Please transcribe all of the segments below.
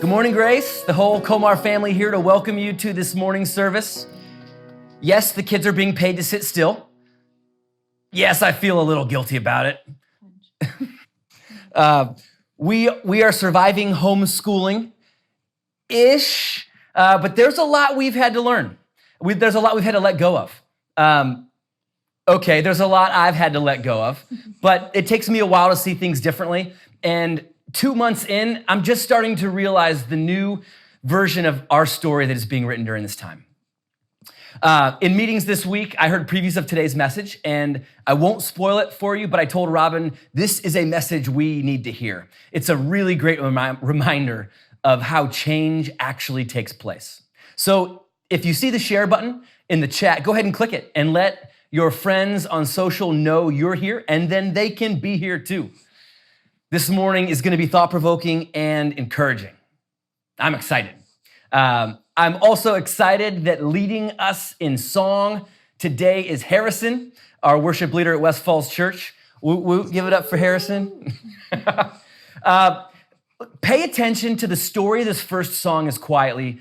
Good morning, Grace. The whole Komar family here to welcome you to this morning's service. Yes, the kids are being paid to sit still. Yes, I feel a little guilty about it. We are surviving homeschooling-ish, but there's a lot we've had to learn. There's a lot we've had to let go of. Okay, there's a lot I've had to let go of, but it takes me a while to see things differently. And 2 months in, I'm just starting to realize the new version of our story that is being written during this time. In meetings this week, I heard previews of today's message, and I won't spoil it for you, but I told Robin, this is a message we need to hear. It's a really great reminder of how change actually takes place. So if you see the share button in the chat, go ahead and click it and let your friends on social know you're here, and then they can be here too. This morning is going to be thought-provoking and encouraging. I'm excited. I'm also excited that leading us in song today is Harrison, our worship leader at West Falls Church. Woo, give it up for Harrison. Pay attention to the story this first song is quietly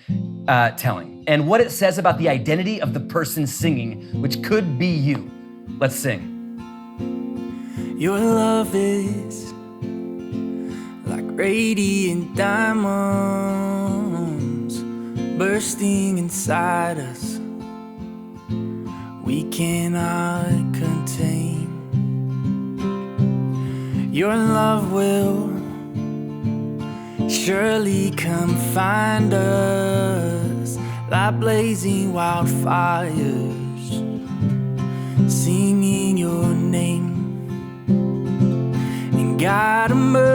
telling and what it says about the identity of the person singing, which could be you. Let's sing. Your love is like radiant diamonds bursting inside us, we cannot contain. Your love will surely come find us like blazing wildfires, singing your name. And God of mercy,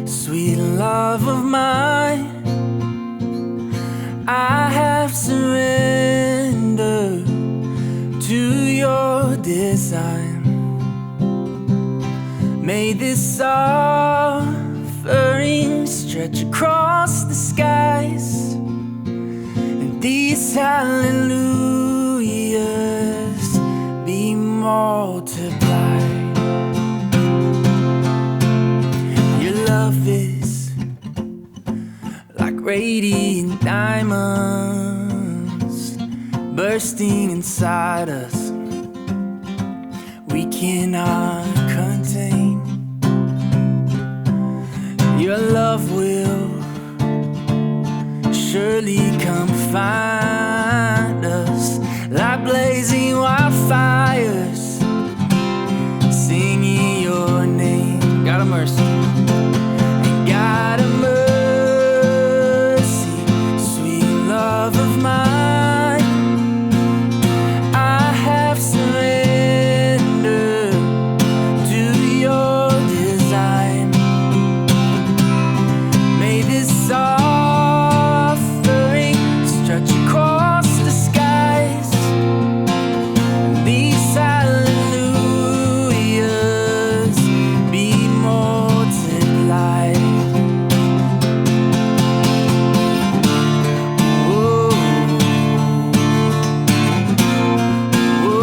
sweet love of mine, I have surrendered to your design. May this offering stretch across the skies, and these hallelujahs be multiplied. Your love is like radiant diamonds bursting inside us, we cannot contain. Your love will surely come find us like blazing wildfires, singing your name. God of mercy. And God of mercy, sweet love of mine, I have surrendered to your design. May this offering stretch across the skies, these hallelujahs be multiplied. Whoa, whoa, whoa,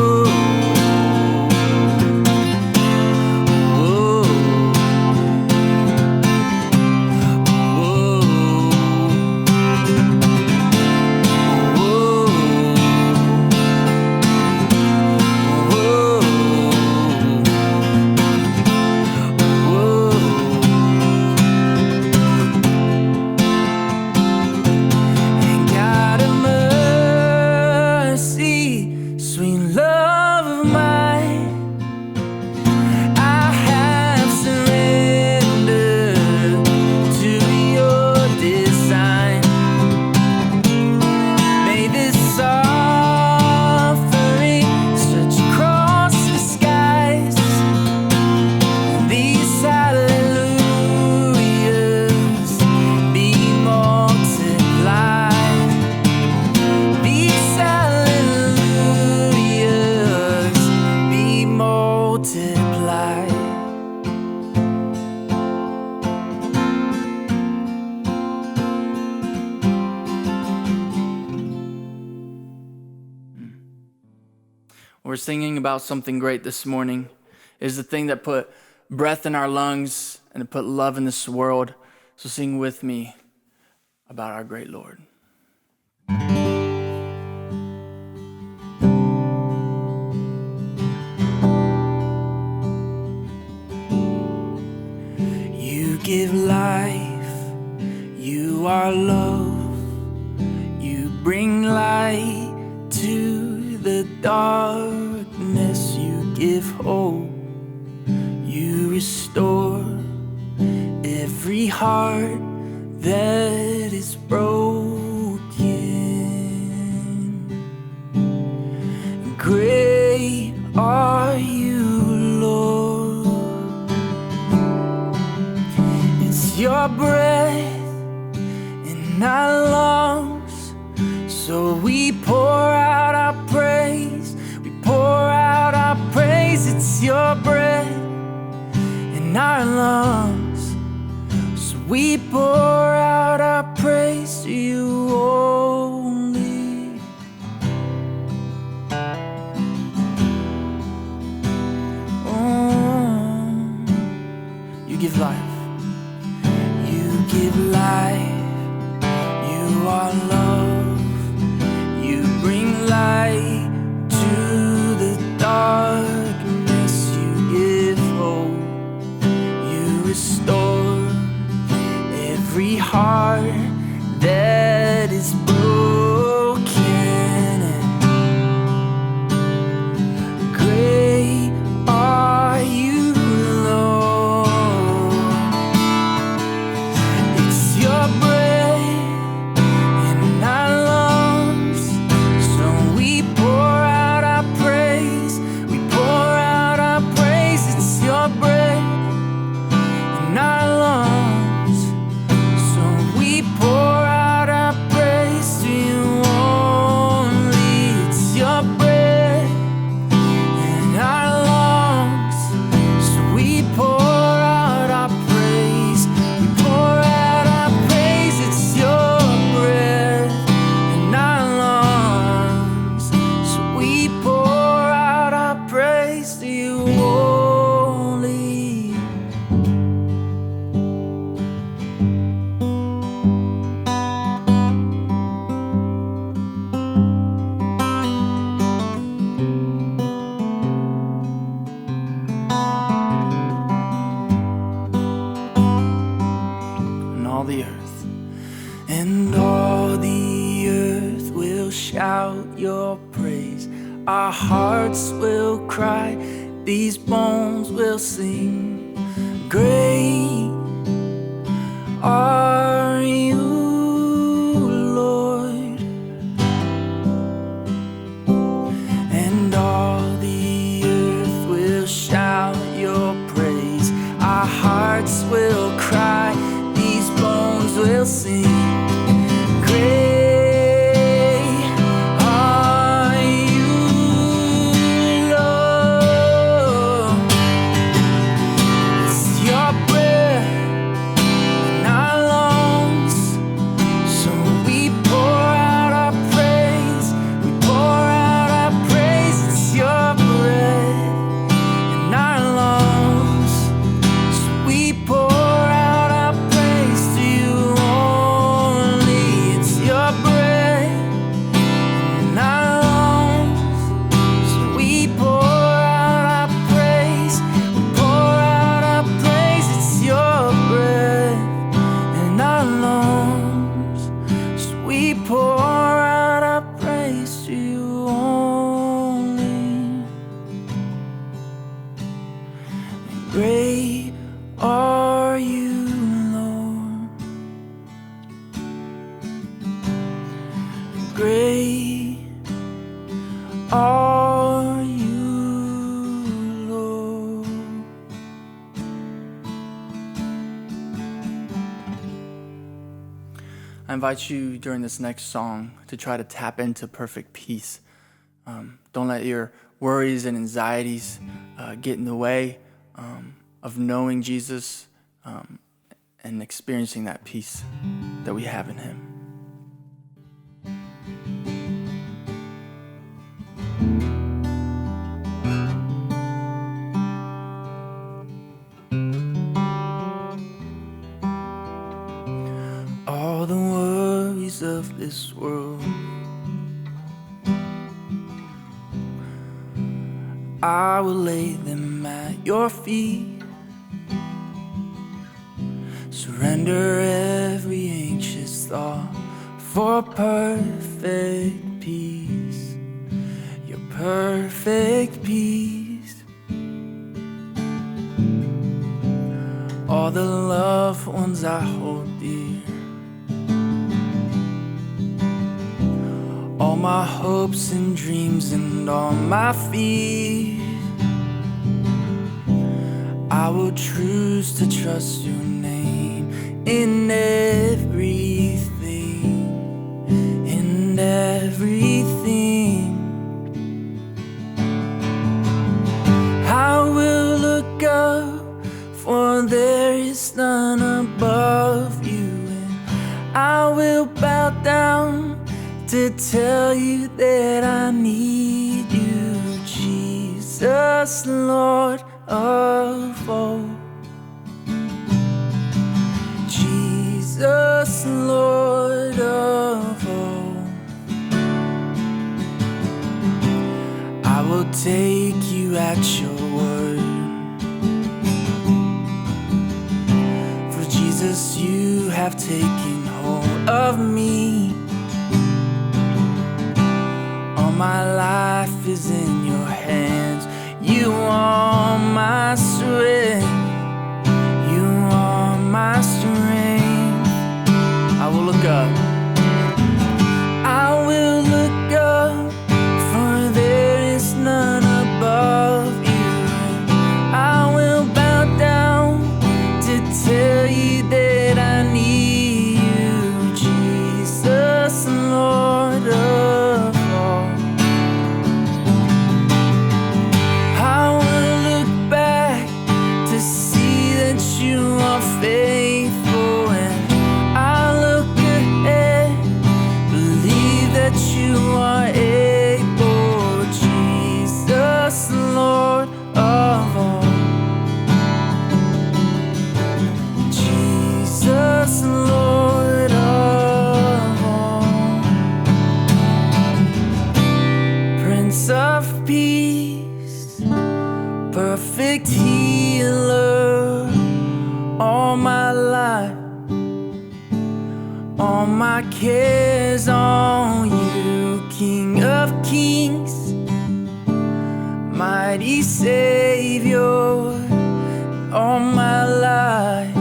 And God of mercy, sweet love of mine, I have surrendered to your design. May this offering stretch across the skies, these hallelujahs be multiplied. These hallelujahs be multiplied. We're singing about something great this morning. Is the thing that put breath in our lungs and to put love in this world. So sing with me about our great Lord. You give life, you are love, you bring light to the darkness, you give hope, you restore every heart that is broken. Great are you, Lord. It's your breath in our lungs, so we pour out our praise. We pour out our praise. It's your breath in our lungs, so we pour out our praise to you only. Oh, you give life. You give life. You are love. You bring light to the darkness. You give hope. You restore every heart that is broken. And great are you, Lord. It's your breath in our lungs, so we pour out our praise. We pour out our praise. It's your breath in our lungs, so we pour out our praise to you only. It's your breath in our lungs, so we pour out our praise. We pour out our praise. It's your breath in our lungs, so we pour out our praise to you only. And all the earth, and all the earth will shout your praise. Our hearts will cry, these bones will sing. Great are you, Lord. And all the earth will shout your praise. Our hearts will cry, these bones will sing. Great are you, Lord. It's your breath in our lungs, so we pour out our praise. We pour out our praise. It's your breath in our lungs, so we pour out our praise to you only. It's your breath in our lungs, so we pour out our praise. We pour out our praise. It's your breath in our lungs, so we pour out our praise to you only. Great are you, Lord. Great are you, Lord. I invite you during this next song to try to tap into perfect peace. Don't let your worries and anxieties get in the way of knowing Jesus and experiencing that peace that we have in Him. this world. I will lay them at your feet. Surrender every anxious thought for perfect peace. Your perfect peace. All the loved ones I hold dear, all my hopes and dreams and all my fears, I will choose to trust your name in everything, in everything. I will look up, for there is none above you, and I will bow down to tell you that I need you, Jesus, Lord of all. Jesus, Lord of all. I will take you at your word. For Jesus, you have taken hold of me. All my life is in your hands. You are my strength. You are my strength. I will look up. I will look up, for there is none above you. I will bow down to tell you that I need you, Jesus, Lord of all. I will look back to see that you are faithful, and I look ahead, believe that you are able, Jesus, Lord of all. Jesus, Lord of all. Prince of Peace, perfect healer, all my life, all my cares on you, King of Kings, mighty Savior, all my life,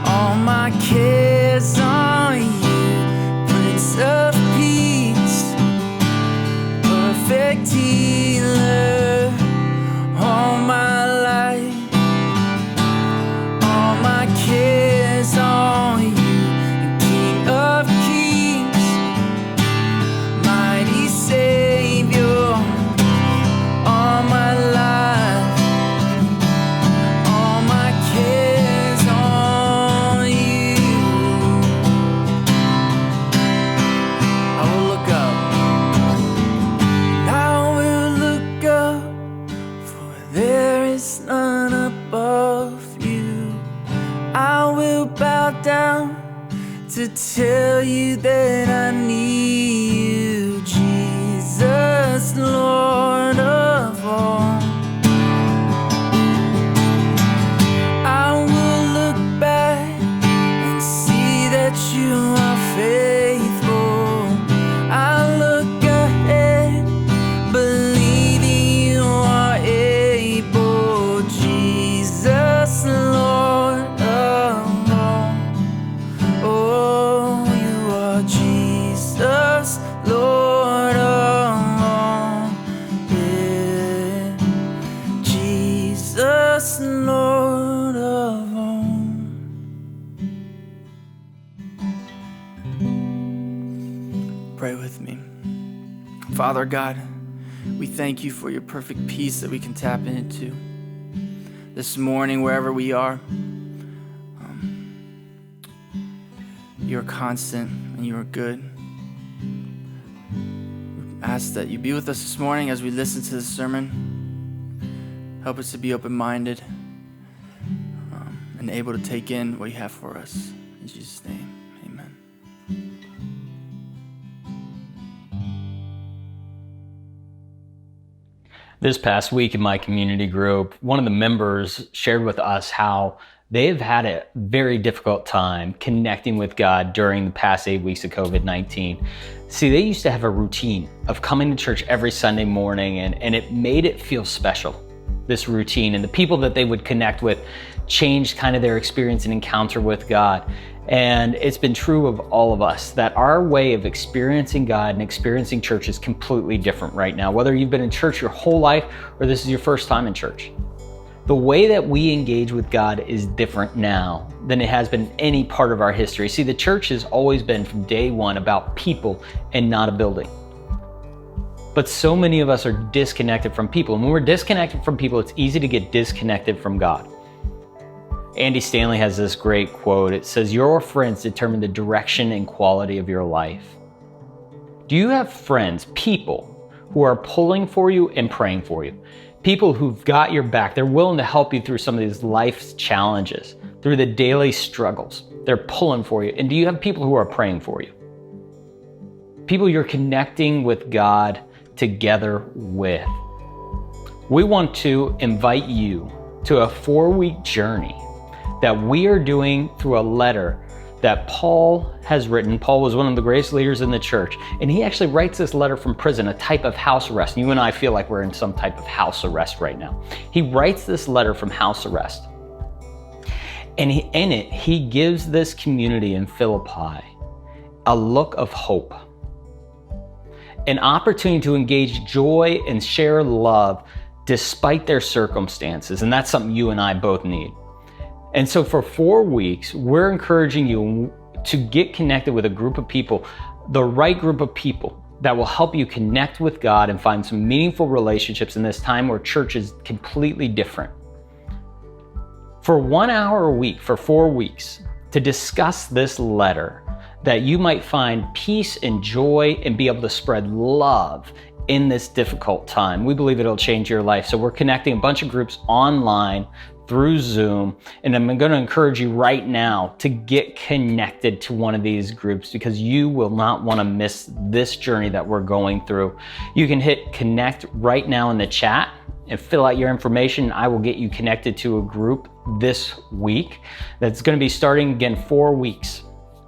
all my cares on you, Prince of Peace, perfect healer, all my life, all my cares on you, King of Kings, mighty Savior, all my life, all my cares on you. I will look up. I will look up, for there is none above you. I will bow down to tell you that I need you, Jesus, Lord of all. I will look back and see that you are faithful. I look ahead, believing you are able, Jesus, Lord of all. Oh, you are Jesus, Lord of all. Yeah, Jesus, Lord of all. Pray with me. Father God, we thank you for your perfect peace that we can tap into this morning, wherever we are. You're constant and you are good. We ask that you be with us this morning as we listen to this sermon. Help us to be open-minded and able to take in what you have for us. In Jesus' name, amen. This past week in my community group, one of the members shared with us how they've had a very difficult time connecting with God during the past 8 weeks of COVID-19. See, they used to have a routine of coming to church every Sunday morning, and it made it feel special, this routine. And the people that they would connect with changed kind of their experience and encounter with God. And it's been true of all of us that our way of experiencing God and experiencing church is completely different right now, whether you've been in church your whole life or this is your first time in church. The way that we engage with God is different now than it has been in any part of our history. See, the church has always been from day one about people and not a building. But so many of us are disconnected from people. And when we're disconnected from people, it's easy to get disconnected from God. Andy Stanley has this great quote. It says, "Your friends determine the direction and quality of your life." Do you have friends, people who are pulling for you and praying for you? People who've got your back. They're willing to help you through some of these life's challenges, through the daily struggles. They're pulling for you. And do you have people who are praying for you? People you're connecting with God together with. We want to invite you to a 4-week journey that we are doing through a letter that Paul has written. Paul was one of the greatest leaders in the church, and he actually writes this letter from prison, a type of house arrest. You and I feel like we're in some type of house arrest right now. He writes this letter from house arrest, and in it, he gives this community in Philippi a look of hope, an opportunity to engage joy and share love despite their circumstances, and that's something you and I both need. And so for 4 weeks, we're encouraging you to get connected with a group of people, the right group of people that will help you connect with God and find some meaningful relationships in this time where church is completely different. For 1 hour a week, for 4 weeks, to discuss this letter, that you might find peace and joy and be able to spread love in this difficult time. We believe it'll change your life. So we're connecting a bunch of groups online through Zoom. And I'm going to encourage you right now to get connected to one of these groups because you will not want to miss this journey that we're going through. You can hit connect right now in the chat and fill out your information. I will get you connected to a group this week that's going to be starting again 4 weeks,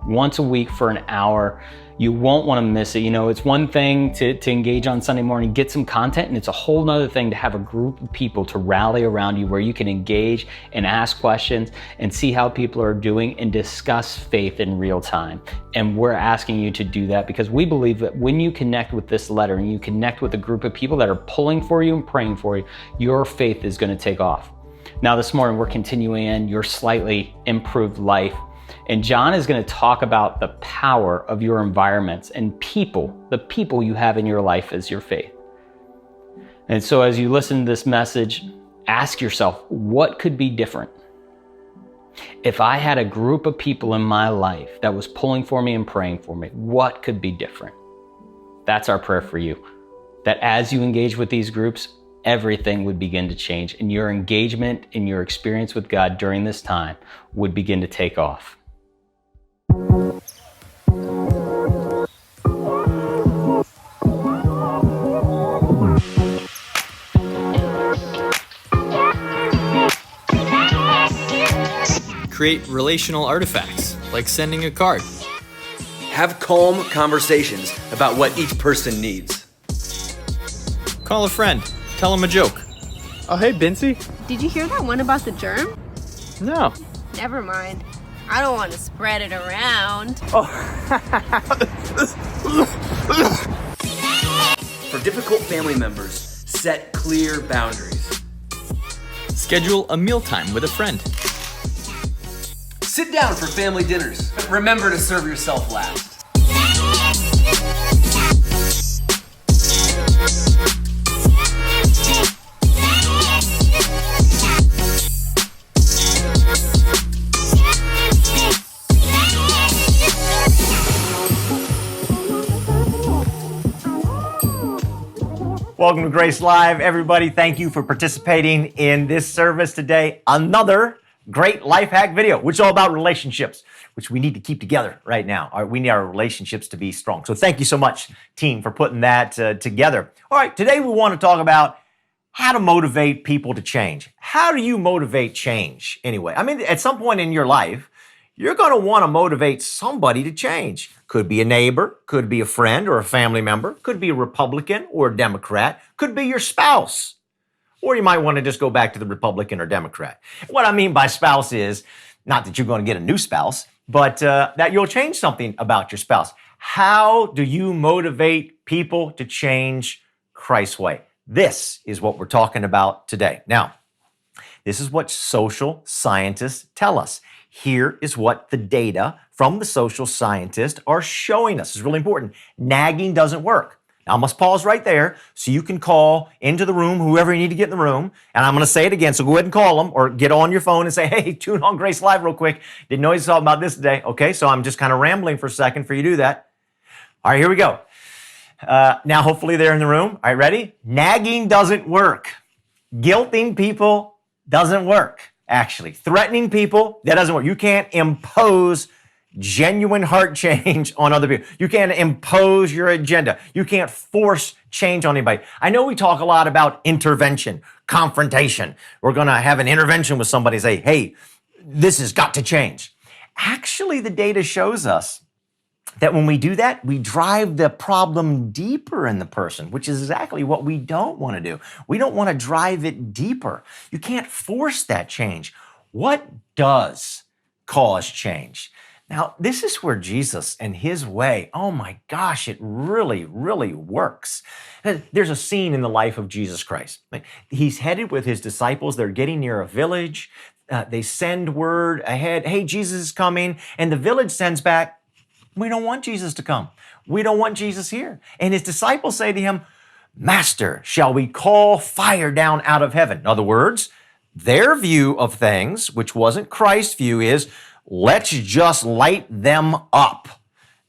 once a week for an hour. You won't want to miss it. You know, it's one thing to engage on Sunday morning, get some content, and it's a whole nother thing to have a group of people to rally around you where you can engage and ask questions and see how people are doing and discuss faith in real time. And we're asking you to do that because we believe that when you connect with this letter and you connect with a group of people that are pulling for you and praying for you, your faith is going to take off. Now this morning, we're continuing in your slightly improved life. And John is going to talk about the power of your environments and people, the people you have in your life as your faith. And so as you listen to this message, ask yourself, what could be different? If I had a group of people in my life that was pulling for me and praying for me, what could be different? That's our prayer for you. That as you engage with these groups, everything would begin to change and your engagement and your experience with God during this time would begin to take off. Create relational artifacts, like sending a card. Have calm conversations about what each person needs. Call a friend, tell them a joke. Oh, hey, Bincy. Did you hear that one about the germ? No. Never mind. I don't want to spread it around. For difficult family members, set clear boundaries. Schedule a mealtime with a friend. Sit down for family dinners, but remember to serve yourself last. Welcome to Grace Live, everybody. Thank you for participating in this service today. Another great life hack video, which is all about relationships, which we need to keep together right now. We need our relationships to be strong. So thank you so much, team, for putting that together. All right, today we want to talk about how to motivate people to change. How do you motivate change anyway? I mean, at some point in your life, you're going to want to motivate somebody to change. Could be a neighbor, could be a friend or a family member, could be a Republican or a Democrat, could be your spouse. Or you might want to just go back to the Republican or Democrat. What I mean by spouse is not that you're going to get a new spouse, but that you'll change something about your spouse. How do you motivate people to change Christ's way? This is what we're talking about today. Now, this is what social scientists tell us. Here is what the data from the social scientists are showing us. It's really important. Nagging doesn't work. Now, I must pause right there so you can call into the room whoever you need to get in the room. And I'm going to say it again, so go ahead and call them or get on your phone and say, hey, tune on Grace Live real quick. Didn't know you was talking about this today. Okay, so I'm just kind of rambling for a second for you to do that. All right, here we go. Now, hopefully they're in the room. All right, ready? Nagging doesn't work. Guilting people doesn't work, actually. Threatening people, that doesn't work. You can't impose genuine heart change on other people. You can't impose your agenda. You can't force change on anybody. I know we talk a lot about intervention, confrontation. We're going to have an intervention with somebody and say, hey, this has got to change. Actually, the data shows us that when we do that, we drive the problem deeper in the person, which is exactly what we don't want to do. We don't want to drive it deeper. You can't force that change. What does cause change? Now, this is where Jesus and his way, oh my gosh, it really, really works. There's a scene in the life of Jesus Christ. He's headed with his disciples. They're getting near a village. They send word ahead, hey, Jesus is coming. And the village sends back, we don't want Jesus to come. We don't want Jesus here. And his disciples say to him, Master, shall we call fire down out of heaven? In other words, their view of things, which wasn't Christ's view, is let's just light them up.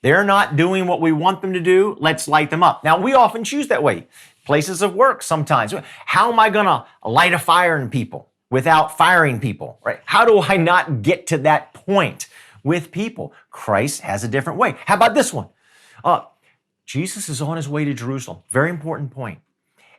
They're not doing what we want them to do. Let's light them up. Now, we often choose that way. Places of work sometimes. How am I going to light a fire in people without firing people? Right? How do I not get to that point with people? Christ has a different way. How about this one? Jesus is on his way to Jerusalem. Very important point.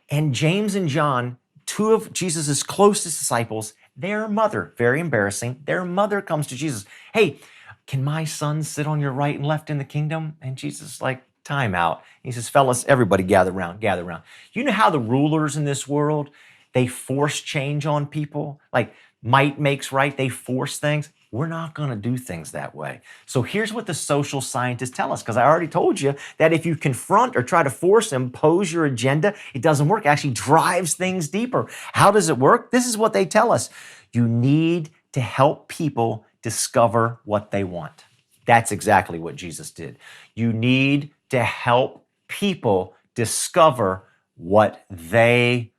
And James and John, two of Jesus' closest disciples, their mother, very embarrassing, their mother comes to Jesus. Hey, can my son sit on your right and left in the kingdom? And Jesus is like, time out. He says, fellas, everybody gather around, gather around. You know how the rulers in this world, they force change on people? Like might makes right, they force things. We're not going to do things that way. So here's what the social scientists tell us, because I already told you that if you confront or try to force, impose your agenda, it doesn't work. It actually drives things deeper. How does it work? This is what they tell us. You need to help people discover what they want. That's exactly what Jesus did. You need to help people discover what they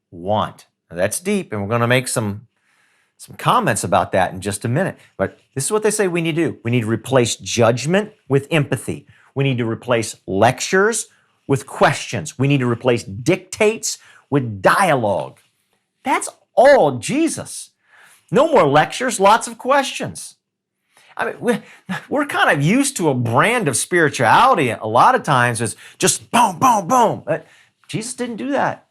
want. Now, that's deep, and we're going to make some comments about that in just a minute. But this is what they say we need to do. We need to replace judgment with empathy. We need to replace lectures with questions. We need to replace dictates with dialogue. That's all Jesus. No more lectures, lots of questions. I mean, we're kind of used to a brand of spirituality a lot of times as just boom, boom, boom. Jesus didn't do that.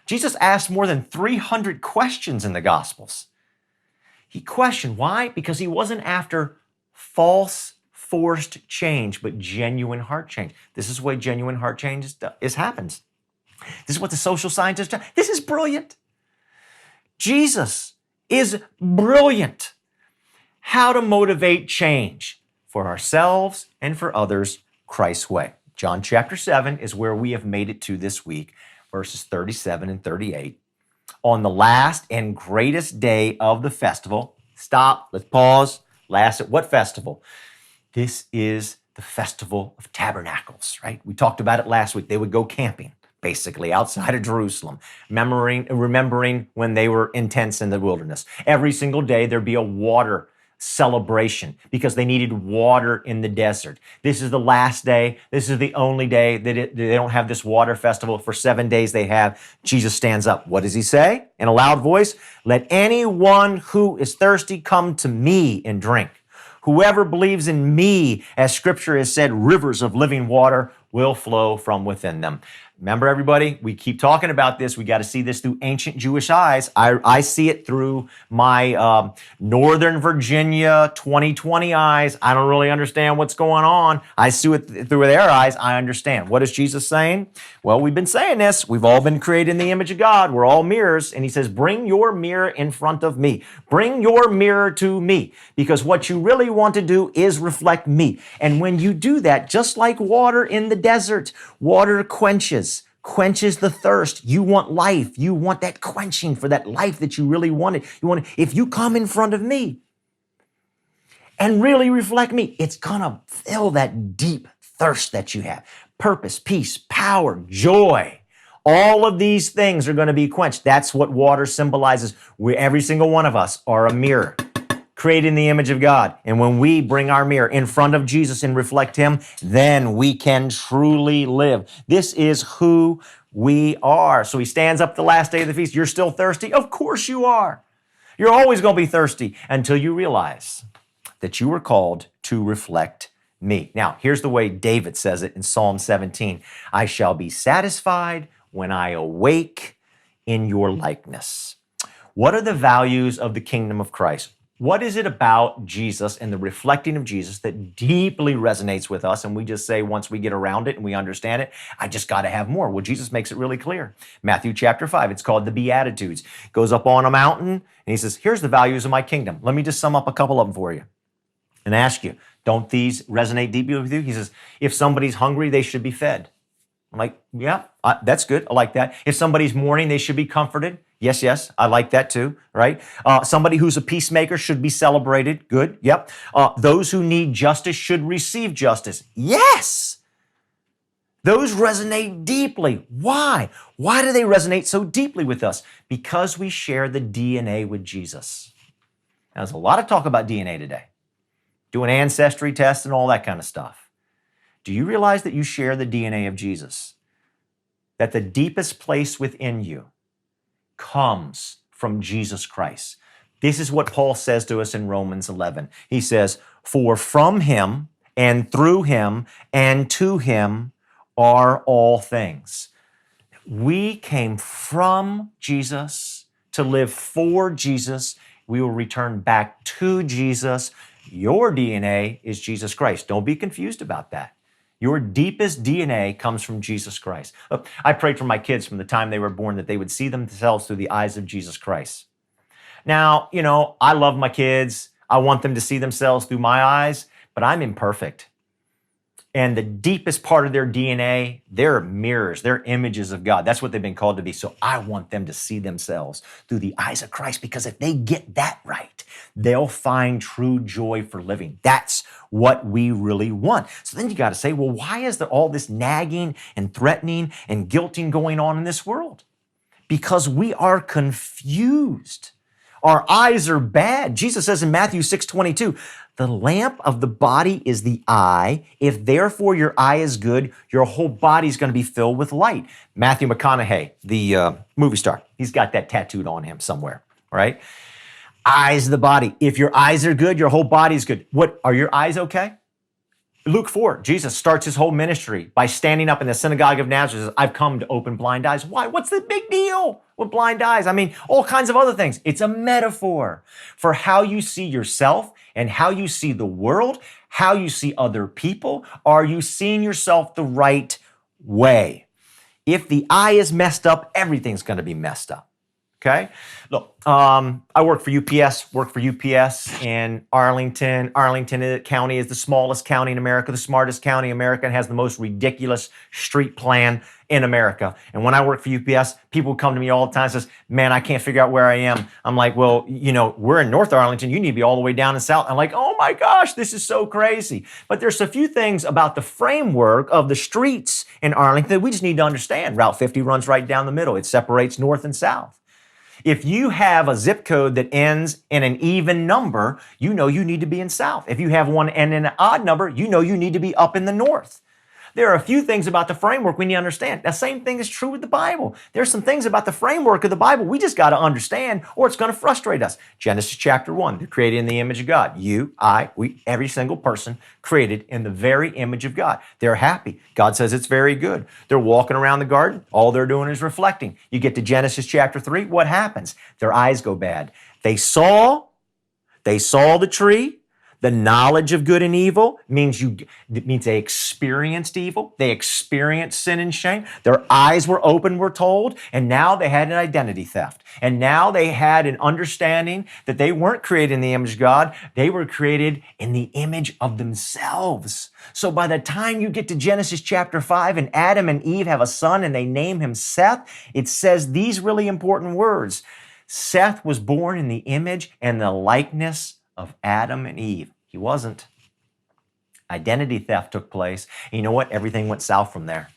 Jesus asked more than 300 questions in the Gospels. He questioned. Why? Because he wasn't after false, forced change, but genuine heart change. This is the way genuine heart change happens. This is what the social scientists do. This is brilliant. Jesus is brilliant. How to motivate change for ourselves and for others Christ's way. John chapter 7 is where we have made it to this week, verses 37 and 38. On the last and greatest day of the festival, stop, let's pause. What festival? This is the Festival of Tabernacles, right? We talked about it last week. They would go camping, basically, outside of Jerusalem, remembering when they were in tents in the wilderness. Every single day, there'd be a water celebration because they needed water in the desert. This is the last day. This is the only day that they don't have this water festival. For 7 days they have. Jesus stands up. What does he say in a loud voice? Let anyone who is thirsty come to me and drink. Whoever believes in me, as scripture has said, rivers of living water will flow from within them. Remember, everybody, we keep talking about this. We got to see this through ancient Jewish eyes. I see it through my Northern Virginia 2020 eyes. I don't really understand what's going on. I see it through their eyes. I understand. What is Jesus saying? Well, we've been saying this. We've all been created in the image of God. We're all mirrors. And he says, bring your mirror in front of me. Bring your mirror to me. Because what you really want to do is reflect me. And when you do that, just like water in the desert, water quenches the thirst. You want life. You want that quenching for that life that you really wanted. If you come in front of me and really reflect me, it's gonna fill that deep thirst that you have. Purpose, peace, power, joy. All of these things are gonna be quenched. That's what water symbolizes. Every single one of us are a mirror, created in the image of God. And when we bring our mirror in front of Jesus and reflect him, then we can truly live. This is who we are. So he stands up the last day of the feast. You're still thirsty? Of course you are. You're always going to be thirsty until you realize that you were called to reflect me. Now, here's the way David says it in Psalm 17. I shall be satisfied when I awake in your likeness. What are the values of the kingdom of Christ? What is it about Jesus and the reflecting of Jesus that deeply resonates with us? And we just say, once we get around it and we understand it, I just got to have more. Well, Jesus makes it really clear. Matthew chapter 5, it's called the Beatitudes. Goes up on a mountain and he says, here's the values of my kingdom. Let me just sum up a couple of them for you and ask you, don't these resonate deeply with you? He says, if somebody's hungry, they should be fed. I'm like, yeah, that's good. I like that. If somebody's mourning, they should be comforted. Yes, I like that too, right? Somebody who's a peacemaker should be celebrated. Good, yep. Those who need justice should receive justice. Yes! Those resonate deeply. Why? Why do they resonate so deeply with us? Because we share the DNA with Jesus. Now, there's a lot of talk about DNA today, doing ancestry tests and all that kind of stuff. Do you realize that you share the DNA of Jesus? That the deepest place within you comes from Jesus Christ. This is what Paul says to us in Romans 11. He says, for from him and through him and to him are all things. We came from Jesus to live for Jesus. We will return back to Jesus. Your DNA is Jesus Christ. Don't be confused about that. Your deepest DNA comes from Jesus Christ. Look, I prayed for my kids from the time they were born that they would see themselves through the eyes of Jesus Christ. Now, I love my kids. I want them to see themselves through my eyes, but I'm imperfect. And the deepest part of their DNA, they're mirrors, they're images of God. That's what they've been called to be. So I want them to see themselves through the eyes of Christ, because if they get that right, they'll find true joy for living. That's what we really want. So then you got to say, well, why is there all this nagging and threatening and guilting going on in this world? Because we are confused. Our eyes are bad. Jesus says in Matthew 6:22, the lamp of the body is the eye. If therefore your eye is good, your whole body is going to be filled with light. Matthew McConaughey, the movie star, he's got that tattooed on him somewhere, right? Eyes of the body. If your eyes are good, your whole body is good. What, are your eyes okay? Luke 4, Jesus starts his whole ministry by standing up in the synagogue of Nazareth and says, I've come to open blind eyes. Why? What's the big deal with blind eyes? I mean, all kinds of other things. It's a metaphor for how you see yourself and how you see the world, how you see other people. Are you seeing yourself the right way? If the eye is messed up, everything's going to be messed up. Okay? Look, I work for UPS in Arlington. Arlington County is the smallest county in America, the smartest county in America, and has the most ridiculous street plan in America. And when I work for UPS, people come to me all the time and says, man, I can't figure out where I am. I'm like, well, we're in North Arlington. You need to be all the way down in South. I'm like, oh my gosh, this is so crazy. But there's a few things about the framework of the streets in Arlington that we just need to understand. Route 50 runs right down the middle. It separates North and South. If you have a zip code that ends in an even number, you know you need to be in South. If you have one end in an odd number, you know you need to be up in the North. There are a few things about the framework we need to understand. The same thing is true with the Bible. There's some things about the framework of the Bible we just got to understand or it's going to frustrate us. Genesis chapter 1, they're created in the image of God. You, I, we, every single person created in the very image of God. They're happy. God says it's very good. They're walking around the garden. All they're doing is reflecting. You get to Genesis chapter 3, what happens? Their eyes go bad. They saw the tree. The knowledge of good and evil means they experienced evil. They experienced sin and shame. Their eyes were open, we're told, and now they had an identity theft. And now they had an understanding that they weren't created in the image of God. They were created in the image of themselves. So by the time you get to Genesis chapter 5 and Adam and Eve have a son and they name him Seth, it says these really important words. Seth was born in the image and the likeness of Adam and Eve. He wasn't. Identity theft took place. And you know what? Everything went south from there.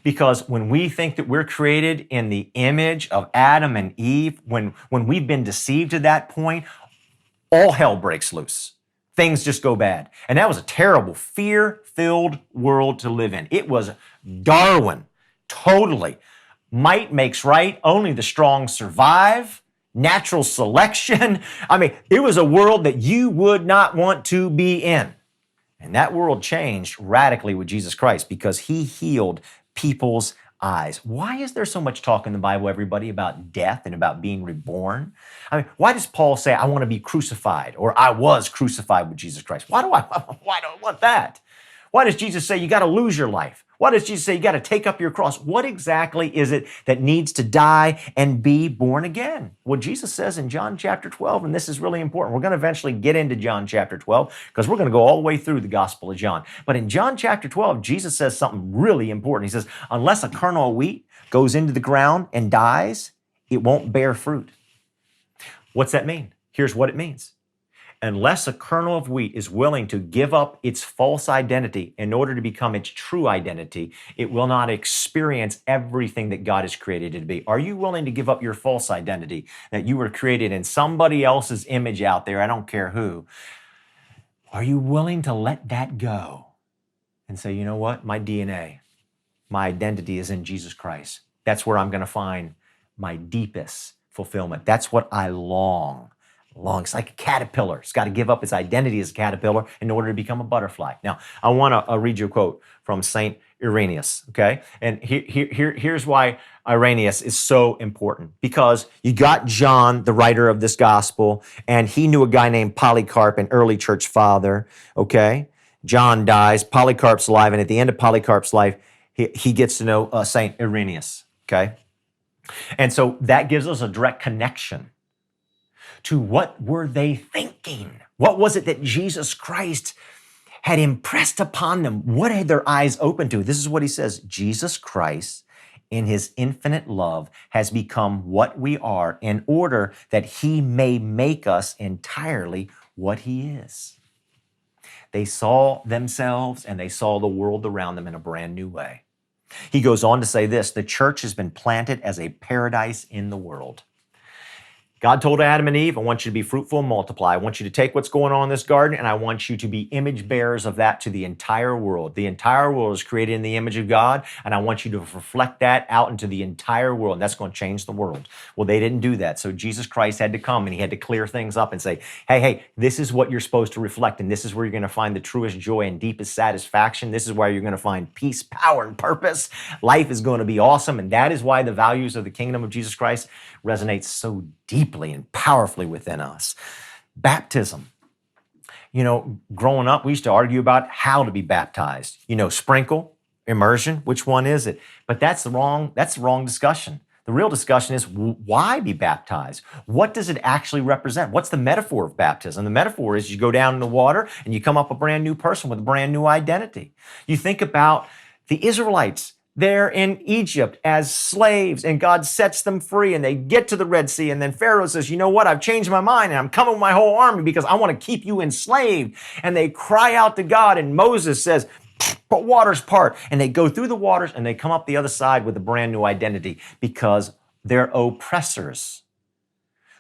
Because when we think that we're created in the image of Adam and Eve, when we've been deceived to that point, all hell breaks loose. Things just go bad. And that was a terrible, fear-filled world to live in. It was Darwin, totally. Might makes right, only the strong survive. Natural selection. I mean, it was a world that you would not want to be in. And that world changed radically with Jesus Christ because he healed people's eyes. Why is there so much talk in the Bible, everybody, about death and about being reborn? I mean, why does Paul say, I want to be crucified or I was crucified with Jesus Christ? Why do I want that? Why does Jesus say you got to lose your life? Why does Jesus say you got to take up your cross? What exactly is it that needs to die and be born again? Well, Jesus says in John chapter 12, and this is really important. We're going to eventually get into John chapter 12 because we're going to go all the way through the Gospel of John. But in John chapter 12, Jesus says something really important. He says, unless a kernel of wheat goes into the ground and dies, it won't bear fruit. What's that mean? Here's what it means. Unless a kernel of wheat is willing to give up its false identity in order to become its true identity, it will not experience everything that God has created it to be. Are you willing to give up your false identity that you were created in somebody else's image out there? I don't care who. Are you willing to let that go and say, you know what? My DNA, my identity is in Jesus Christ. That's where I'm going to find my deepest fulfillment. That's what I long. It's like a caterpillar. It's got to give up its identity as a caterpillar in order to become a butterfly. Now, I want to read you a quote from Saint Irenaeus, okay? And here's why Irenaeus is so important. Because you got John, the writer of this gospel, and he knew a guy named Polycarp, an early church father, okay? John dies, Polycarp's alive, and at the end of Polycarp's life, he gets to know Saint Irenaeus, okay? And so that gives us a direct connection to what were they thinking? What was it that Jesus Christ had impressed upon them? What had their eyes open to? This is what he says. Jesus Christ, in his infinite love, has become what we are in order that he may make us entirely what he is. They saw themselves and they saw the world around them in a brand new way. He goes on to say this, the church has been planted as a paradise in the world. God told Adam and Eve, I want you to be fruitful and multiply. I want you to take what's going on in this garden and I want you to be image bearers of that to the entire world. The entire world is created in the image of God and I want you to reflect that out into the entire world. And that's going to change the world. Well, they didn't do that. So Jesus Christ had to come and he had to clear things up and say, hey, this is what you're supposed to reflect and this is where you're going to find the truest joy and deepest satisfaction. This is where you're going to find peace, power, and purpose. Life is going to be awesome. And that is why the values of the kingdom of Jesus Christ resonate so deeply and powerfully within us. Baptism. You know, growing up, we used to argue about how to be baptized. You know, sprinkle, immersion, which one is it? But that's the wrong discussion. The real discussion is why be baptized? What does it actually represent? What's the metaphor of baptism? The metaphor is you go down in the water and you come up a brand new person with a brand new identity. You think about the Israelites. They're in Egypt as slaves and God sets them free and they get to the Red Sea and then Pharaoh says, you know what, I've changed my mind and I'm coming with my whole army because I want to keep you enslaved. And they cry out to God and Moses says, but waters part. And they go through the waters and they come up the other side with a brand new identity because their oppressors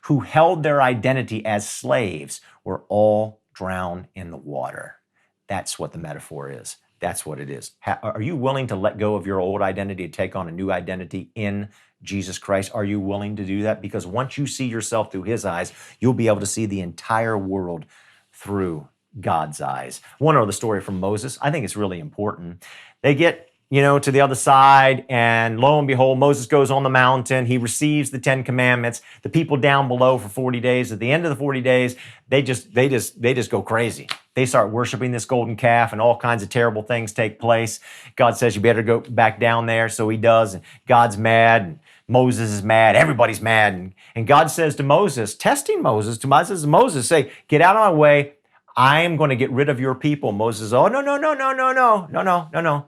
who held their identity as slaves were all drowned in the water. That's what the metaphor is. That's what it is. Are you willing to let go of your old identity to take on a new identity in Jesus Christ? Are you willing to do that? Because once you see yourself through his eyes, you'll be able to see the entire world through God's eyes. One other story from Moses. I think it's really important. They get to the other side, and lo and behold, Moses goes on the mountain. He receives the 10 commandments. The people down below for 40 days. At the end of the 40 days, they just go crazy. They start worshiping this golden calf, and all kinds of terrible things take place. God says, you better go back down there. So he does, and God's mad, and Moses is mad. Everybody's mad. And God says to Moses, testing Moses, Moses, say, get out of my way. I am going to get rid of your people. Moses says, oh, no.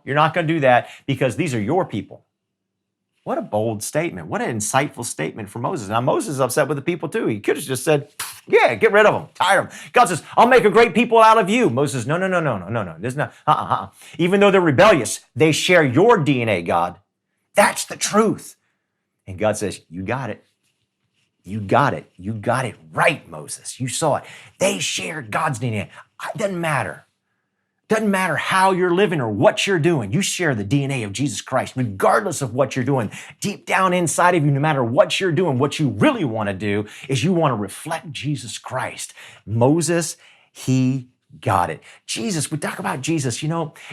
You're not going to do that because these are your people. What a bold statement. What an insightful statement for Moses. Now, Moses is upset with the people too. He could have just said, yeah, get rid of them. Tired of them. God says, I'll make a great people out of you. Moses, no. There's not, Even though they're rebellious, they share your DNA, God. That's the truth. And God says, you got it. You got it. You got it right, Moses. You saw it. They share God's DNA. It doesn't matter. Doesn't matter how you're living or what you're doing. You share the DNA of Jesus Christ, regardless of what you're doing. Deep down inside of you, no matter what you're doing, what you really want to do is you want to reflect Jesus Christ. Moses, he got it. Jesus, we talk about Jesus,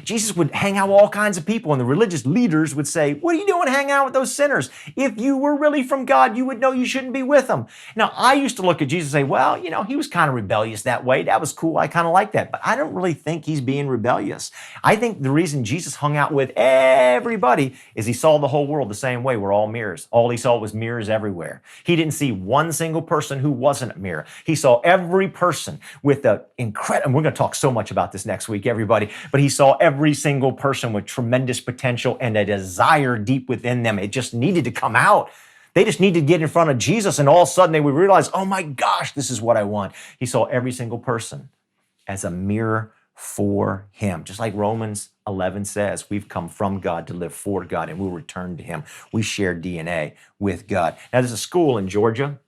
Jesus would hang out with all kinds of people, and the religious leaders would say, what are you doing hanging out with those sinners? If you were really from God, you would know you shouldn't be with them. Now, I used to look at Jesus and say, well, he was kind of rebellious that way. That was cool. I kind of like that. But I don't really think he's being rebellious. I think the reason Jesus hung out with everybody is he saw the whole world the same way. We're all mirrors. All he saw was mirrors everywhere. He didn't see one single person who wasn't a mirror. He saw every person with the incredible, we're going to talk so much about this next week, everybody, but he saw every single person with tremendous potential and a desire deep within them. It just needed to come out. They just needed to get in front of Jesus, and all of a sudden they would realize, oh my gosh, this is what I want. He saw every single person as a mirror for him. Just like Romans 11 says, we've come from God to live for God, and we'll return to him. We share DNA with God. Now, there's a school in Georgia.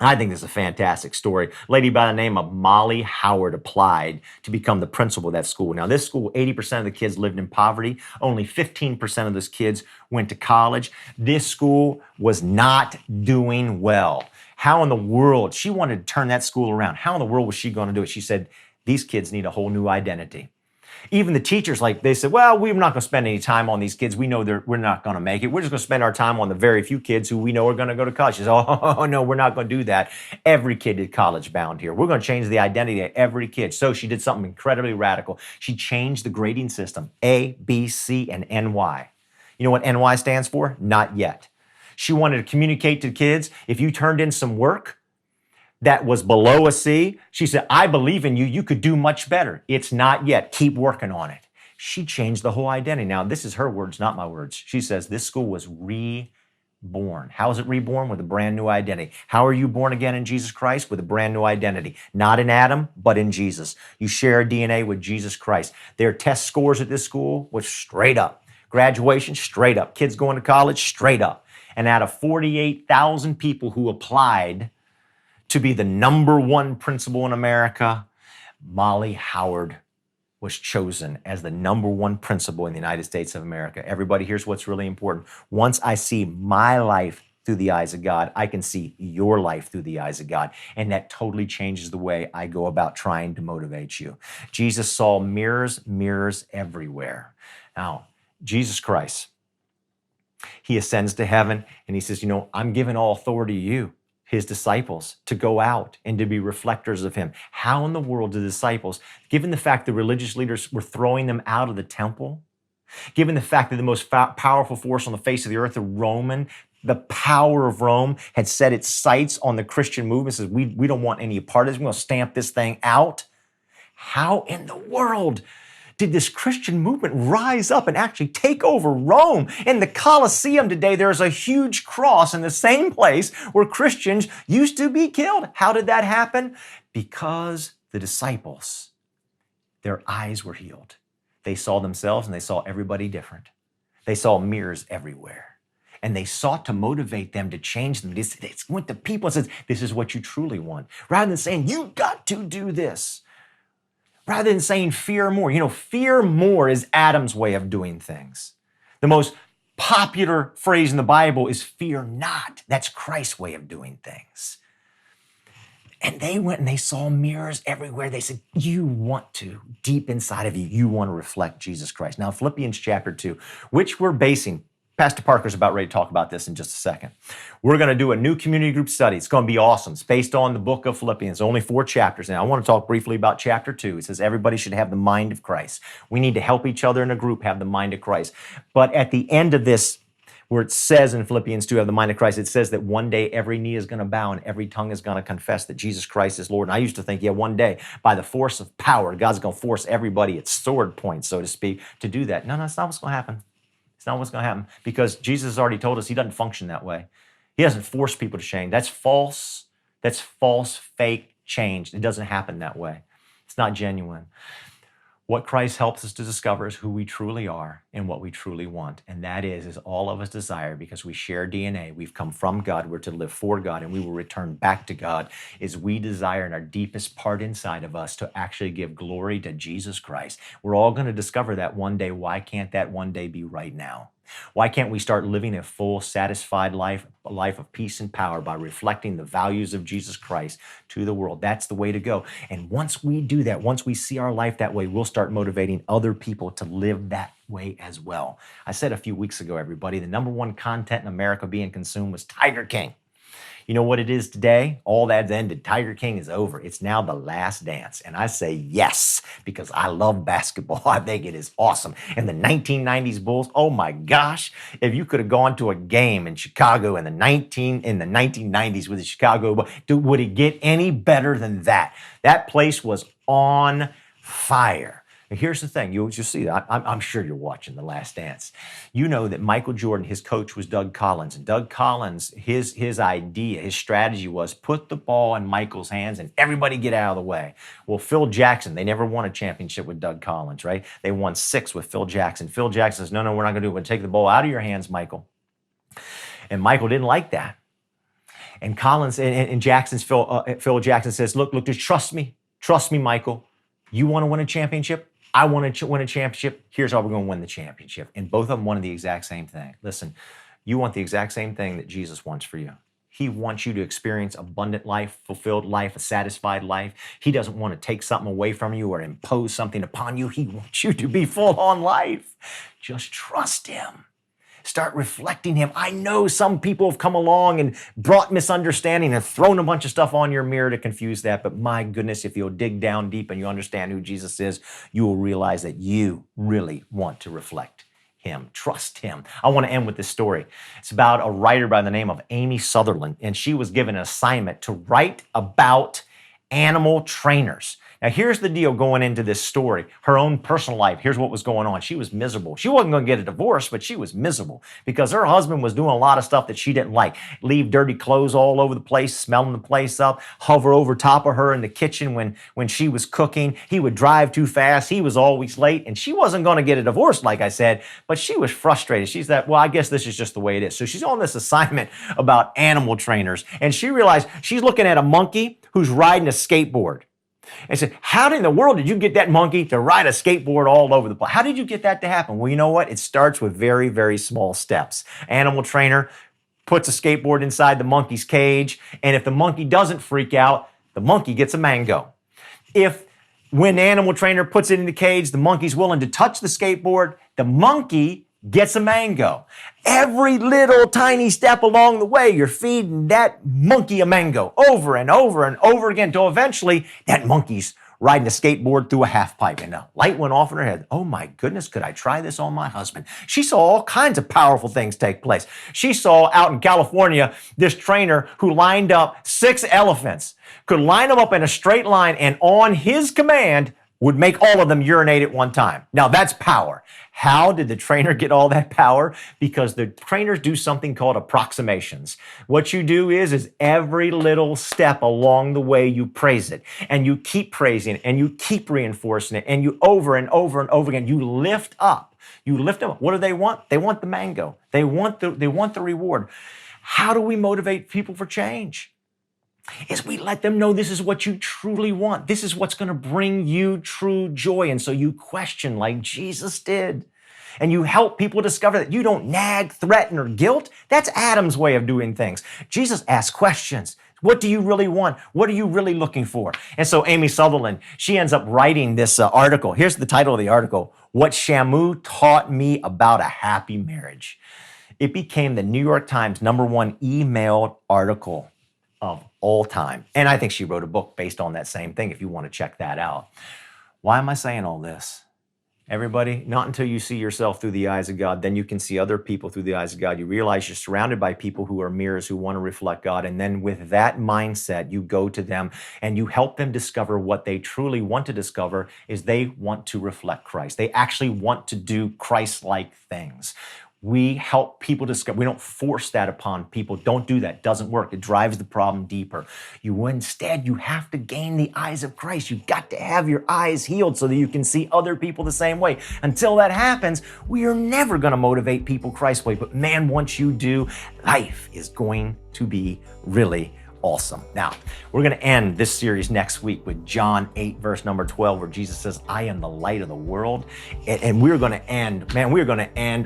I think this is a fantastic story. A lady by the name of Molly Howard applied to become the principal of that school. Now, this school, 80% of the kids lived in poverty. Only 15% of those kids went to college. This school was not doing well. How in the world? She wanted to turn that school around. How in the world was she going to do it? She said, these kids need a whole new identity. Even the teachers, they said, well, we're not going to spend any time on these kids. We know we're not going to make it. We're just going to spend our time on the very few kids who we know are going to go to college. She said, oh, no, we're not going to do that. Every kid is college bound here. We're going to change the identity of every kid. So she did something incredibly radical. She changed the grading system, A, B, C, and NY. You know what NY stands for? Not yet. She wanted to communicate to kids, if you turned in some work that was below a C, she said, I believe in you. You could do much better. It's not yet. Keep working on it. She changed the whole identity. Now, this is her words, not my words. She says this school was reborn. How is it reborn? With a brand new identity. How are you born again in Jesus Christ? With a brand new identity. Not in Adam, but in Jesus. You share a DNA with Jesus Christ. Their test scores at this school was straight up. Graduation, straight up. Kids going to college, straight up. And out of 48,000 people who applied to be the number one principal in America, Molly Howard was chosen as the number one principal in the United States of America. Everybody, here's what's really important. Once I see my life through the eyes of God, I can see your life through the eyes of God. And that totally changes the way I go about trying to motivate you. Jesus saw mirrors everywhere. Now, Jesus Christ, he ascends to heaven and he says, I'm giving all authority to you, his disciples, to go out and to be reflectors of him. How in the world do the disciples, given the fact the religious leaders were throwing them out of the temple, given the fact that the most powerful force on the face of the earth, the power of Rome had set its sights on the Christian movement, says, we don't want any part of this, we're going to stamp this thing out. How in the world did this Christian movement rise up and actually take over Rome? In the Colosseum today, there's a huge cross in the same place where Christians used to be killed. How did that happen? Because the disciples, their eyes were healed. They saw themselves and they saw everybody different. They saw mirrors everywhere. And they sought to motivate them to change them. They went to people and said, this is what you truly want. Rather than saying, you got to do this. rather than saying fear more. You know, fear more is Adam's way of doing things. The most popular phrase in the Bible is fear not. That's Christ's way of doing things. And they went and they saw mirrors everywhere. They said, you want to, deep inside of you, you want to reflect Jesus Christ. Now, Philippians chapter 2, which we're basing, Pastor Parker's about ready to talk about this in just a second. We're going to do a new community group study. It's going to be awesome. It's based on the book of Philippians, only 4 chapters. Now, I want to talk briefly about chapter 2. It says everybody should have the mind of Christ. We need to help each other in a group have the mind of Christ. But at the end of this, where it says in Philippians 2, have the mind of Christ, it says that one day every knee is going to bow and every tongue is going to confess that Jesus Christ is Lord. And I used to think, yeah, one day, by the force of power, God's going to force everybody at sword point, so to speak, to do that. No, that's not what's going to happen. It's not what's going to happen, because Jesus has already told us he doesn't function that way. He doesn't force people to change. That's false, fake change. It doesn't happen that way. It's not genuine. What Christ helps us to discover is who we truly are and what we truly want. And that is all of us desire, because we share DNA. We've come from God. We're to live for God, and we will return back to God, is we desire in our deepest part inside of us to actually give glory to Jesus Christ. We're all going to discover that one day. Why can't that one day be right now? Why can't we start living a full, satisfied life, a life of peace and power, by reflecting the values of Jesus Christ to the world? That's the way to go. And once we do that, once we see our life that way, we'll start motivating other people to live that way as well. I said a few weeks ago, everybody, the number one content in America being consumed was Tiger King. You know what it is today? All that's ended. Tiger King is over. It's now The Last Dance. And I say yes, because I love basketball. I think it is awesome. And the 1990s Bulls, oh my gosh, if you could have gone to a game in Chicago in the 1990s with the Chicago Bulls, would it get any better than that? That place was on fire. And here's the thing, you'll see that. I'm sure you're watching The Last Dance. You know that Michael Jordan, his coach was Doug Collins. And Doug Collins, his idea, his strategy was put the ball in Michael's hands and everybody get out of the way. Well, Phil Jackson, they never won a championship with Doug Collins, right? They won 6 with Phil Jackson. Phil Jackson says, no, we're not going to do it. We're going to take the ball out of your hands, Michael. And Michael didn't like that. And Collins and Jackson's Phil Jackson says, look, just trust me. Trust me, Michael. You want to win a championship? I want to win a championship. Here's how we're going to win the championship. And both of them wanted the exact same thing. Listen, you want the exact same thing that Jesus wants for you. He wants you to experience abundant life, fulfilled life, a satisfied life. He doesn't want to take something away from you or impose something upon you. He wants you to be full on life. Just trust him. Start reflecting him. I know some people have come along and brought misunderstanding and thrown a bunch of stuff on your mirror to confuse that. But my goodness, if you'll dig down deep and you understand who Jesus is, you will realize that you really want to reflect him. Trust him. I want to end with this story. It's about a writer by the name of Amy Sutherland, and she was given an assignment to write about animal trainers. Now, here's the deal going into this story. Her own personal life, here's what was going on. She was miserable. She wasn't going to get a divorce, but she was miserable because her husband was doing a lot of stuff that she didn't like. Leave dirty clothes all over the place, smelling the place up, hover over top of her in the kitchen when she was cooking. He would drive too fast. He was always late, and she wasn't going to get a divorce, like I said, but she was frustrated. She's that, well, I guess this is just the way it is. So she's on this assignment about animal trainers, and she realized she's looking at a monkey who's riding a skateboard. And said, how in the world did you get that monkey to ride a skateboard all over the place? How did you get that to happen? Well, you know what? It starts with very, very small steps. Animal trainer puts a skateboard inside the monkey's cage, and if the monkey doesn't freak out, the monkey gets a mango. When the animal trainer puts it in the cage, the monkey's willing to touch the skateboard, the monkey gets a mango. Every little tiny step along the way, you're feeding that monkey a mango over and over and over again until eventually that monkey's riding a skateboard through a half pipe. And a light went off in her head. Oh my goodness, could I try this on my husband? She saw all kinds of powerful things take place. She saw out in California this trainer who lined up 6 elephants, could line them up in a straight line, and on his command would make all of them urinate at one time. Now that's power. How did the trainer get all that power? Because the trainers do something called approximations. What you do is every little step along the way you praise it, and you keep praising it, and you keep reinforcing it, and you over and over and over again, you lift up. You lift them up. What do they want? They want the mango. They want the reward. How do we motivate people for change? is we let them know this is what you truly want. This is what's going to bring you true joy. And so you question like Jesus did. And you help people discover that you don't nag, threaten, or guilt. That's Adam's way of doing things. Jesus asked questions. What do you really want? What are you really looking for? And so Amy Sutherland, she ends up writing this article. Here's the title of the article: What Shamu Taught Me About a Happy Marriage. It became the New York Times #1 emailed article of all time. And I think she wrote a book based on that same thing if you want to check that out. Why am I saying all this? Everybody, not until you see yourself through the eyes of God, then you can see other people through the eyes of God. You realize you're surrounded by people who are mirrors, who want to reflect God. And then with that mindset, you go to them and you help them discover what they truly want to discover is they want to reflect Christ. They actually want to do Christ-like things. We help people discover. We don't force that upon people. Don't do that. It doesn't work. It drives the problem deeper. Instead, you have to gain the eyes of Christ. You've got to have your eyes healed so that you can see other people the same way. Until that happens, we are never going to motivate people Christ's way. But man, once you do, life is going to be really awesome. Now, we're going to end this series next week with John 8, verse number 12, where Jesus says, I am the light of the world. And we're going to end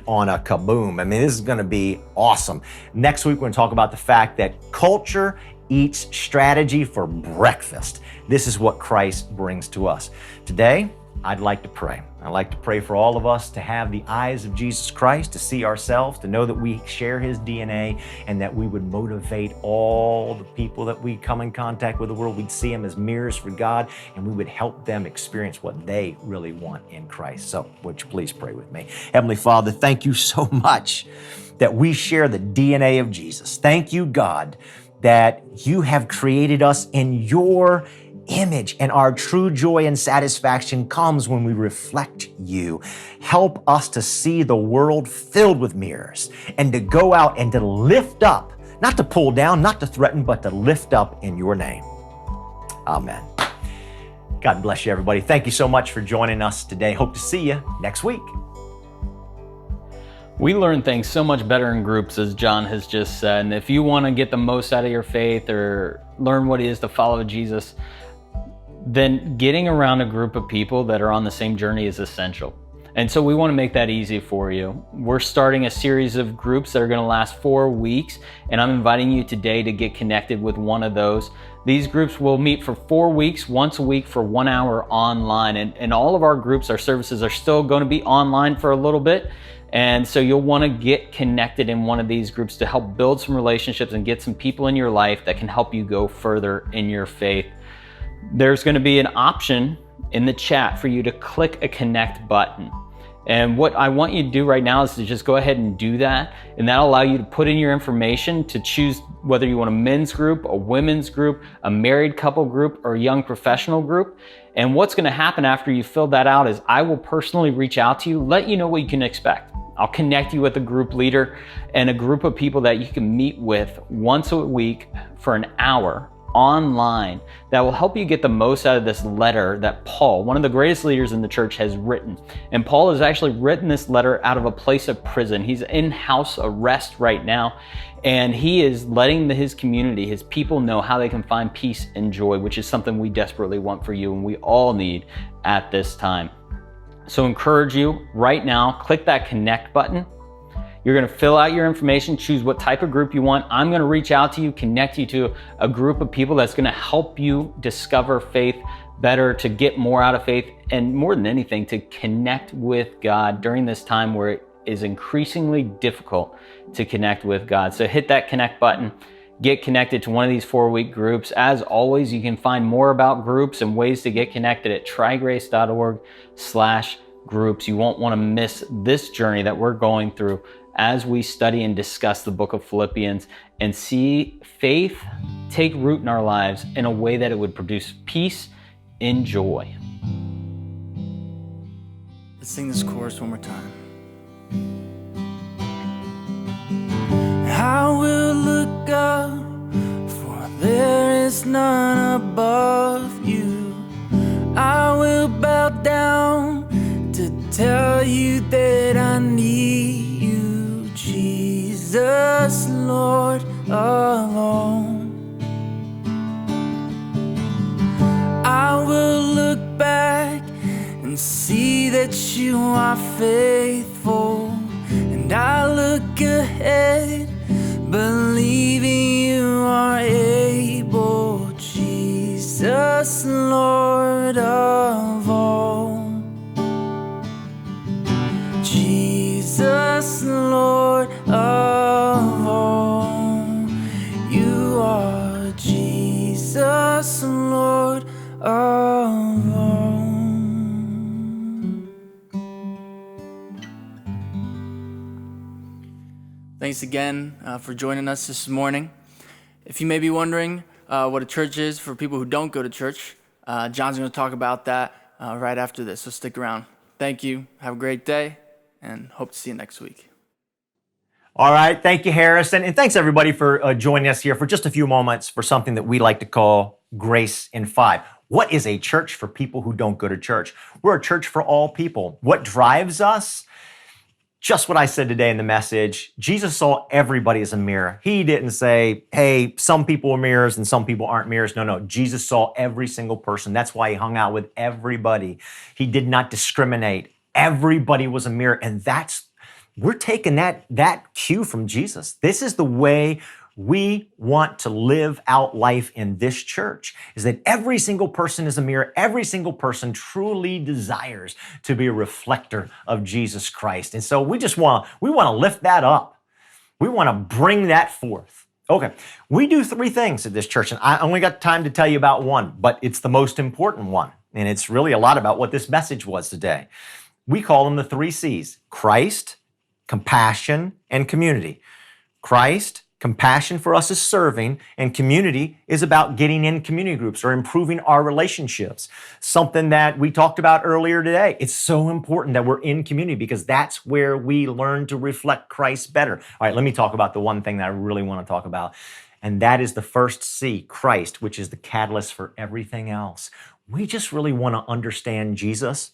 on a kaboom. I mean, this is going to be awesome. Next week, we're going to talk about the fact that culture eats strategy for breakfast. This is what Christ brings to us. Today, I'd like to pray. I'd like to pray for all of us to have the eyes of Jesus Christ, to see ourselves, to know that we share his DNA, and that we would motivate all the people that we come in contact with the world. We'd see them as mirrors for God, and we would help them experience what they really want in Christ. So would you please pray with me? Heavenly Father, thank you so much that we share the DNA of Jesus. Thank you, God, that you have created us in your image, and our true joy and satisfaction comes when we reflect you. Help us to see the world filled with mirrors and to go out and to lift up, not to pull down, not to threaten, but to lift up in your name. Amen. God bless you, everybody. Thank you so much for joining us today. Hope to see you next week. We learn things so much better in groups, as John has just said. And if you want to get the most out of your faith or learn what it is to follow Jesus, then getting around a group of people that are on the same journey is essential. And so we want to make that easy for you. We're starting a series of groups that are going to last 4 weeks, and I'm inviting you today to get connected with one of those. These groups will meet for 4 weeks, once a week for 1 hour online. And all of our groups, our services are still going to be online for a little bit. And so you'll want to get connected in one of these groups to help build some relationships and get some people in your life that can help you go further in your faith. There's going to be an option in the chat for you to click a connect button. And what I want you to do right now is to just go ahead and do that. And that'll allow you to put in your information to choose whether you want a men's group, a women's group, a married couple group, or a young professional group. And what's going to happen after you fill that out is I will personally reach out to you, let you know what you can expect. I'll connect you with a group leader and a group of people that you can meet with once a week for an hour online that will help you get the most out of this letter that Paul, one of the greatest leaders in the church, has written. And Paul has actually written this letter out of a place of prison. He's in house arrest right now, and he is letting his community, his people, know how they can find peace and joy, which is something we desperately want for you and we all need at this time. So encourage you right now, click that connect button. You're going to fill out your information, choose what type of group you want. I'm going to reach out to you, connect you to a group of people that's going to help you discover faith better, to get more out of faith, and more than anything, to connect with God during this time where it is increasingly difficult to connect with God. So hit that connect button, get connected to one of these 4-week groups. As always, you can find more about groups and ways to get connected at trygrace.org/groups. You won't want to miss this journey that we're going through as we study and discuss the book of Philippians and see faith take root in our lives in a way that it would produce peace and joy. Let's sing this chorus one more time. I will look up, for there is none above you. I will bow down to tell you that I need you, Jesus, Lord alone. that you are faithful, and I look ahead, believing you are able, Jesus, Lord of all. Jesus, Lord of all. You are Jesus, Lord of all. Thanks again for joining us this morning. If you may be wondering what a church is for people who don't go to church, John's going to talk about that right after this, so stick around. Thank you. Have a great day, and hope to see you next week. All right. Thank you, Harrison. And thanks, everybody, for joining us here for just a few moments for something that we like to call Grace in 5. What is a church for people who don't go to church? We're a church for all people. What drives us? Just what I said today in the message. Jesus saw everybody as a mirror. He didn't say, hey, some people are mirrors and some people aren't mirrors. No. Jesus saw every single person. That's why he hung out with everybody. He did not discriminate. Everybody was a mirror. And we're taking that cue from Jesus. This is the way we want to live out life in this church, is that every single person is a mirror. Every single person truly desires to be a reflector of Jesus Christ. And so we want to lift that up. We want to bring that forth. Okay, we do 3 things at this church, and I only got time to tell you about one, but it's the most important one. And it's really a lot about what this message was today. We call them the 3 C's: Christ, compassion, and community. Christ, compassion for us is serving, and community is about getting in community groups or improving our relationships. Something that we talked about earlier today. It's so important that we're in community because that's where we learn to reflect Christ better. All right, let me talk about the one thing that I really want to talk about, and that is the first C, Christ, which is the catalyst for everything else. We just really want to understand Jesus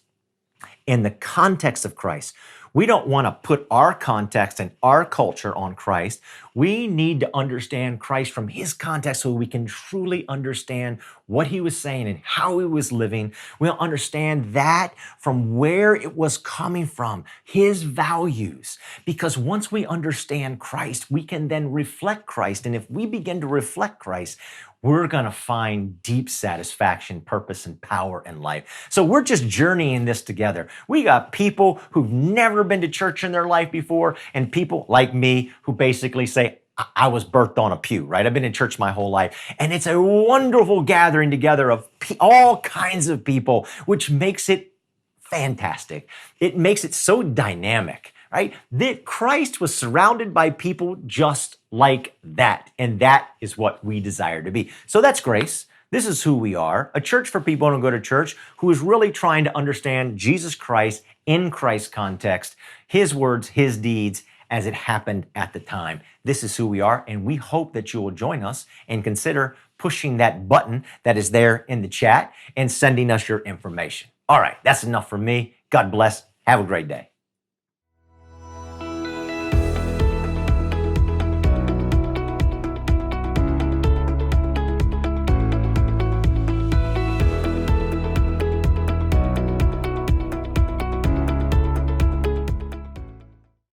in the context of Christ. We don't want to put our context and our culture on Christ. We need to understand Christ from his context so we can truly understand what he was saying and how he was living. We'll understand that from where it was coming from, his values. Because once we understand Christ, we can then reflect Christ. And if we begin to reflect Christ, we're going to find deep satisfaction, purpose, and power in life. So we're just journeying this together. We got people who've never been to church in their life before, and people like me who basically say, I was birthed on a pew, right? I've been in church my whole life. And it's a wonderful gathering together of all kinds of people, which makes it fantastic. It makes it so dynamic, right? That Christ was surrounded by people just like that. And that is what we desire to be. So that's Grace. This is who we are, a church for people who don't go to church, who is really trying to understand Jesus Christ in Christ's context, his words, his deeds, as it happened at the time. This is who we are, and we hope that you will join us and consider pushing that button that is there in the chat and sending us your information. All right, that's enough for me. God bless. Have a great day.